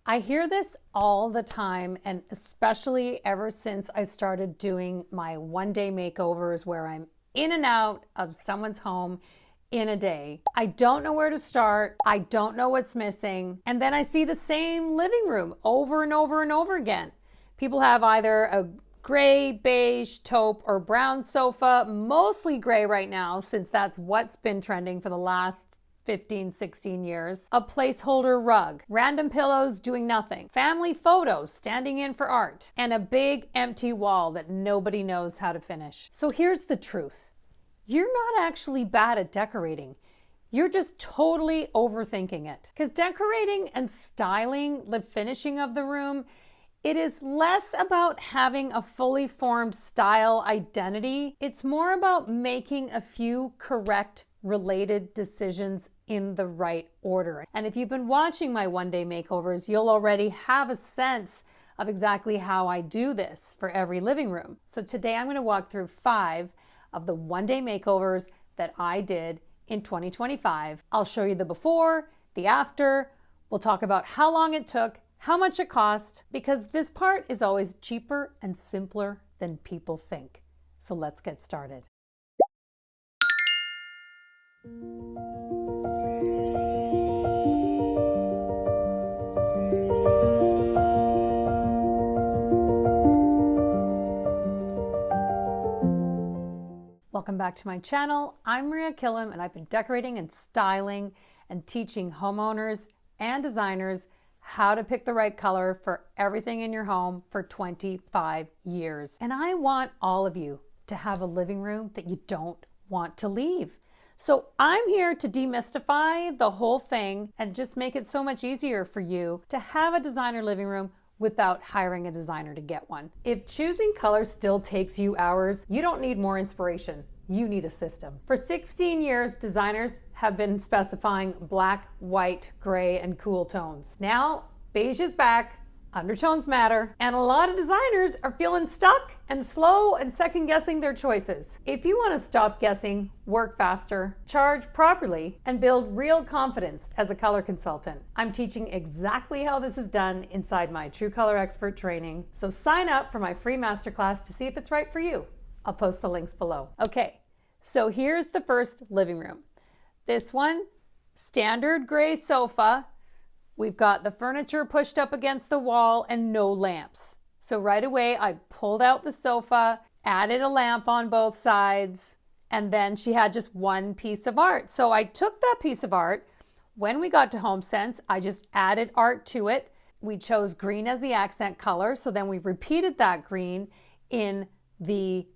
I hear this all the time, and especially ever since I started doing my one-day makeovers where I'm in and out of someone's home in a day. I don't know where to start. I don't know what's missing. And then I see the same living room over and over and over again. People have either a gray, beige, taupe, or brown sofa, mostly gray right now, since that's what's been trending for the last 15, 16 years, a placeholder rug, random pillows doing nothing, family photos standing in for art, and a big empty wall that nobody knows how to finish. So here's the truth. You're not actually bad at decorating. You're just totally overthinking it. Because decorating and styling the finishing of the room, it is less about having a fully formed style identity. It's more about making a few correct related decisions in the right order. And if you've been watching my one-day makeovers, you'll already have a sense of exactly how I do this for every living room. So today I'm going to walk through 5 of the one-day makeovers that I did in 2025. I'll show you the before, the after. We'll talk about how long it took, how much it cost, because this part is always cheaper and simpler than people think. So let's get started. Welcome back to my channel. I'm Maria Killam, and I've been decorating and styling and teaching homeowners and designers how to pick the right color for everything in your home for 25 years. And I want all of you to have a living room that you don't want to leave. So I'm here to demystify the whole thing and just make it so much easier for you to have a designer living room without hiring a designer to get one. If choosing color still takes you hours, you don't need more inspiration. You need a system. For 16 years, designers have been specifying black, white, gray, and cool tones. Now, beige is back, undertones matter, and a lot of designers are feeling stuck and slow and second guessing their choices. If you want to stop guessing, work faster, charge properly, and build real confidence as a color consultant, I'm teaching exactly how this is done inside my True Color Expert training. So sign up for my free masterclass to see if it's right for you. I'll post the links below. Okay, so here's the first living room. This one, standard gray sofa. We've got the furniture pushed up against the wall and no lamps. So right away, I pulled out the sofa, added a lamp on both sides, and then she had just one piece of art. So I took that piece of art. When we got to HomeSense, I just added art to it. We chose green as the accent color. So then we repeated that green in the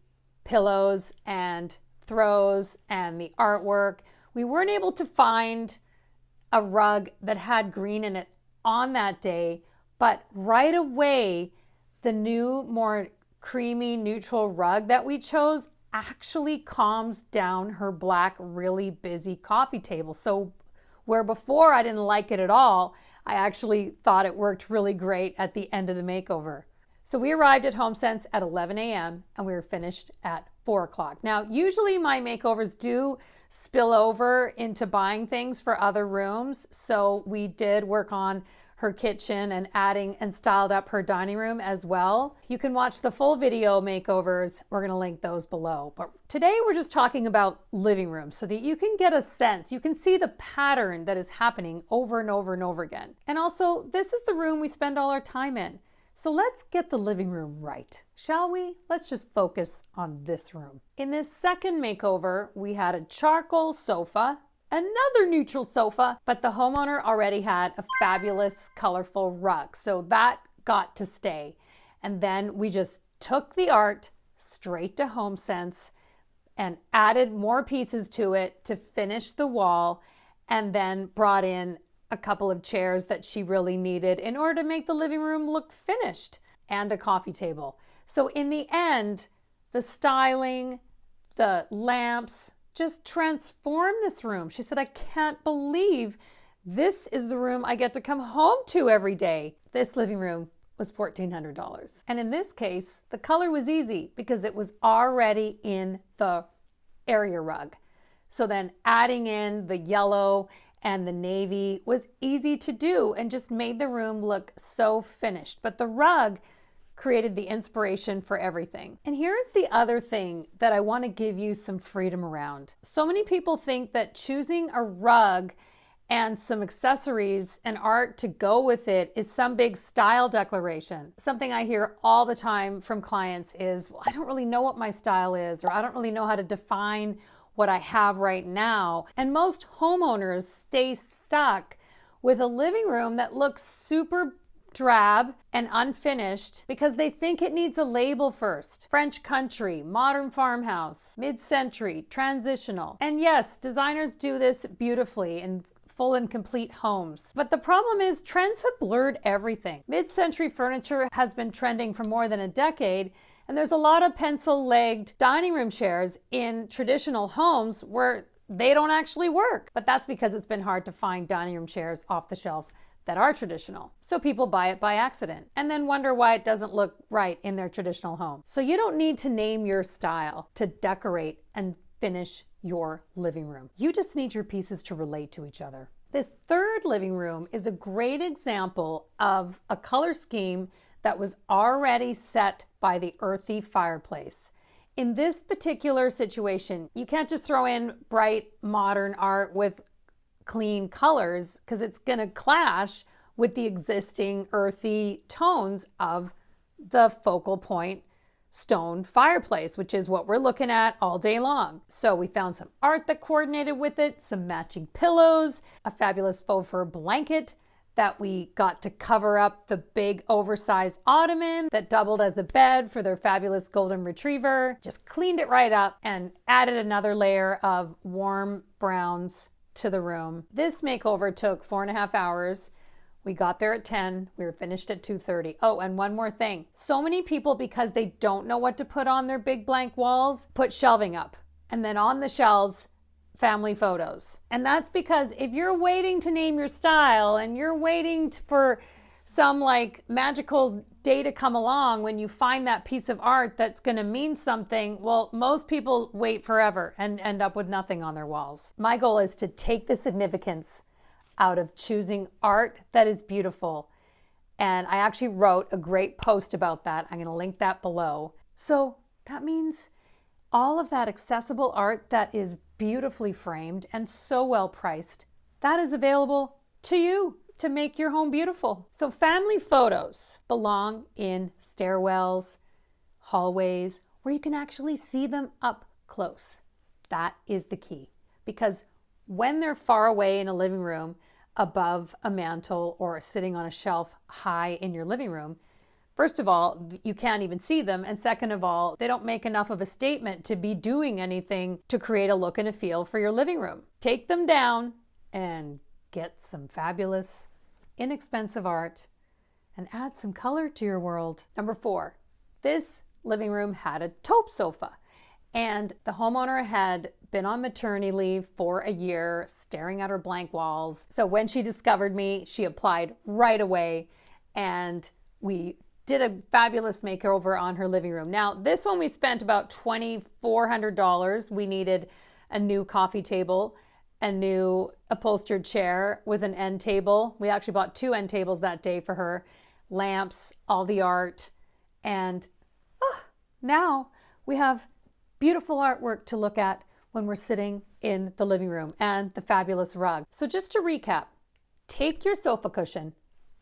pillows and throws and the artwork. We weren't able to find a rug that had green in it on that day, but right away, the new, more creamy, neutral rug that we chose actually calms down her black, really busy coffee table. So where before I didn't like it at all, I actually thought it worked really great at the end of the makeover. So we arrived at HomeSense at 11 a.m. and we were finished at 4 o'clock. Now, usually my makeovers do spill over into buying things for other rooms. So we did work on her kitchen and adding and styled up her dining room as well. You can watch the full video makeovers. We're going to link those below. But today we're just talking about living rooms so that you can get a sense, you can see the pattern that is happening over and over and over again. And also, this is the room we spend all our time in. So let's get the living room right, shall we? Let's just focus on this room. In this second makeover, we had a charcoal sofa, another neutral sofa, but the homeowner already had a fabulous, colorful rug. So that got to stay. And then we just took the art straight to HomeSense and added more pieces to it to finish the wall, and then brought in a couple of chairs that she really needed in order to make the living room look finished, and a coffee table. So in the end, the styling, the lamps just transformed this room. She said, I can't believe this is the room I get to come home to every day. This living room was $1,400. And in this case, the color was easy because it was already in the area rug. So then adding in the yellow and the navy was easy to do and just made the room look so finished. But the rug created the inspiration for everything. And here's the other thing that I want to give you some freedom around. So many people think that choosing a rug and some accessories and art to go with it is some big style declaration. Something I hear all the time from clients is, well, I don't really know what my style is, or I don't really know how to define what I have right now. And most homeowners stay stuck with a living room that looks super drab and unfinished because they think it needs a label first. French country, modern farmhouse, mid-century, transitional. And yes, designers do this beautifully in full and complete homes. But the problem is trends have blurred everything. Mid-century furniture has been trending for more than a decade, and there's a lot of pencil-legged dining room chairs in traditional homes where they don't actually work. But that's because it's been hard to find dining room chairs off the shelf that are traditional. So people buy it by accident and then wonder why it doesn't look right in their traditional home. So you don't need to name your style to decorate and finish your living room. You just need your pieces to relate to each other. This third living room is a great example of a color scheme that was already set by the Earthy fireplace. In this particular situation, you can't just throw in bright modern art with clean colors because it's going to clash with the existing earthy tones of the focal point stone fireplace, which is what we're looking at all day long. So we found some art that coordinated with it, some matching pillows, a fabulous faux fur blanket that we got to cover up the big oversized ottoman that doubled as a bed for their fabulous golden retriever. Just cleaned it right up and added another layer of warm browns to the room. This makeover took 4.5 hours. We got there at 10. We were finished at 2:30. Oh, and one more thing. So many people, because they don't know what to put on their big blank walls, put shelving up. And then on the shelves, family photos. And that's because if you're waiting to name your style and you're waiting for some like magical day to come along when you find that piece of art that's going to mean something, well, most people wait forever and end up with nothing on their walls. My goal is to take the significance out of choosing art that is beautiful. And I actually wrote a great post about that. I'm going to link that below. So that means all of that accessible art that is beautifully framed and so well priced, that is available to you to make your home beautiful. So family photos belong in stairwells, hallways, where you can actually see them up close. That is the key, because when they're far away in a living room, above a mantle or sitting on a shelf high in your living room, first of all, you can't even see them. And second of all, they don't make enough of a statement to be doing anything to create a look and a feel for your living room. Take them down and get some fabulous, inexpensive art and add some color to your world. Number 4, this living room had a taupe sofa, and the homeowner had been on maternity leave for a year, staring at her blank walls. So when she discovered me, she applied right away, and we did a fabulous makeover on her living room. Now, this one we spent about $2,400. We needed a new coffee table, a new upholstered chair with an end table. We actually bought 2 end tables that day for her, lamps, all the art, and now we have beautiful artwork to look at when we're sitting in the living room, and the fabulous rug. So just to recap, take your sofa cushion,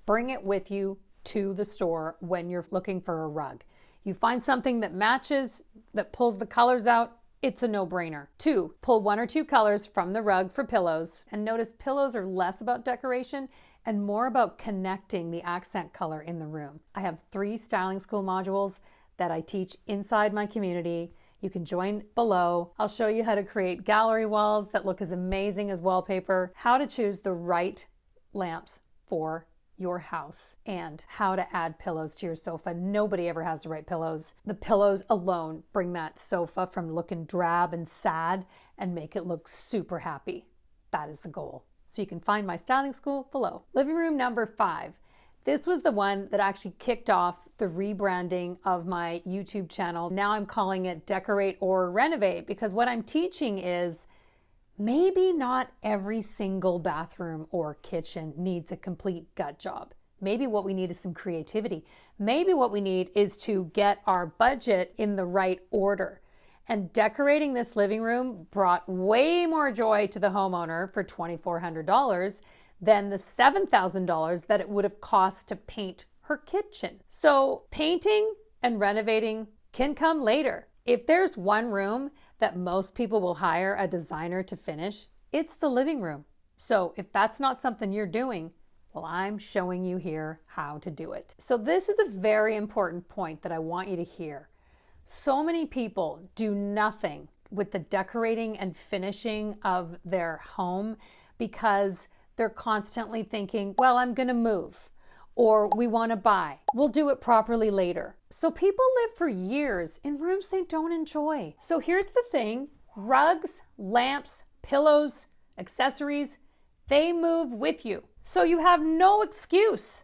bring it with you to the store when you're looking for a rug. You find something that matches, that pulls the colors out, it's a no-brainer. 2, pull 1 or 2 colors from the rug for pillows. And notice pillows are less about decoration and more about connecting the accent color in the room. I have 3 styling school modules that I teach inside my community. You can join below. I'll show you how to create gallery walls that look as amazing as wallpaper, how to choose the right lamps for your house, and how to add pillows to your sofa. Nobody ever has the right pillows. The pillows alone bring that sofa from looking drab and sad and make it look super happy. That is the goal. So you can find my styling school below. Living room number 5. This was the one that actually kicked off the rebranding of my YouTube channel. Now I'm calling it Decorate or Renovate, because what I'm teaching is Maybe not every single bathroom or kitchen needs a complete gut job. Maybe what we need is some creativity. Maybe what we need is to get our budget in the right order. And decorating this living room brought way more joy to the homeowner for $2,400 than the $7,000 that it would have cost to paint her kitchen. So painting and renovating can come later. If there's one room that most people will hire a designer to finish, it's the living room. So if that's not something you're doing, well, I'm showing you here how to do it. So this is a very important point that I want you to hear. So many people do nothing with the decorating and finishing of their home because they're constantly thinking, well, I'm gonna move, or we wanna buy. We'll do it properly later. So people live for years in rooms they don't enjoy. So here's the thing, rugs, lamps, pillows, accessories, they move with you. So you have no excuse.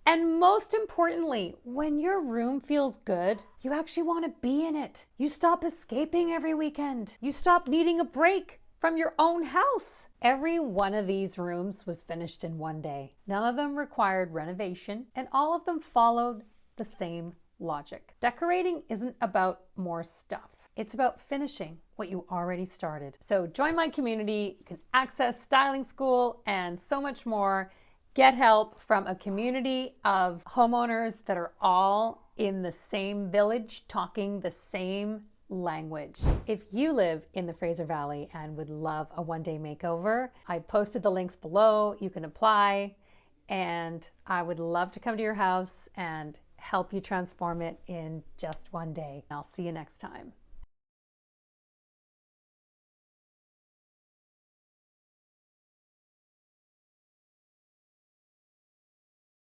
And most importantly, when your room feels good, you actually want to be in it. You stop escaping every weekend. You stop needing a break from your own house. Every one of these rooms was finished in one day. None of them required renovation, and all of them followed the same logic. Decorating isn't about more stuff. It's about finishing what you already started. So join my community. You can access styling school and so much more. Get help from a community of homeowners that are all in the same village, talking the same language. If you live in the Fraser Valley and would love a one-day makeover, I posted the links below. You can apply, and I would love to come to your house and help you transform it in just one day. I'll see you next time.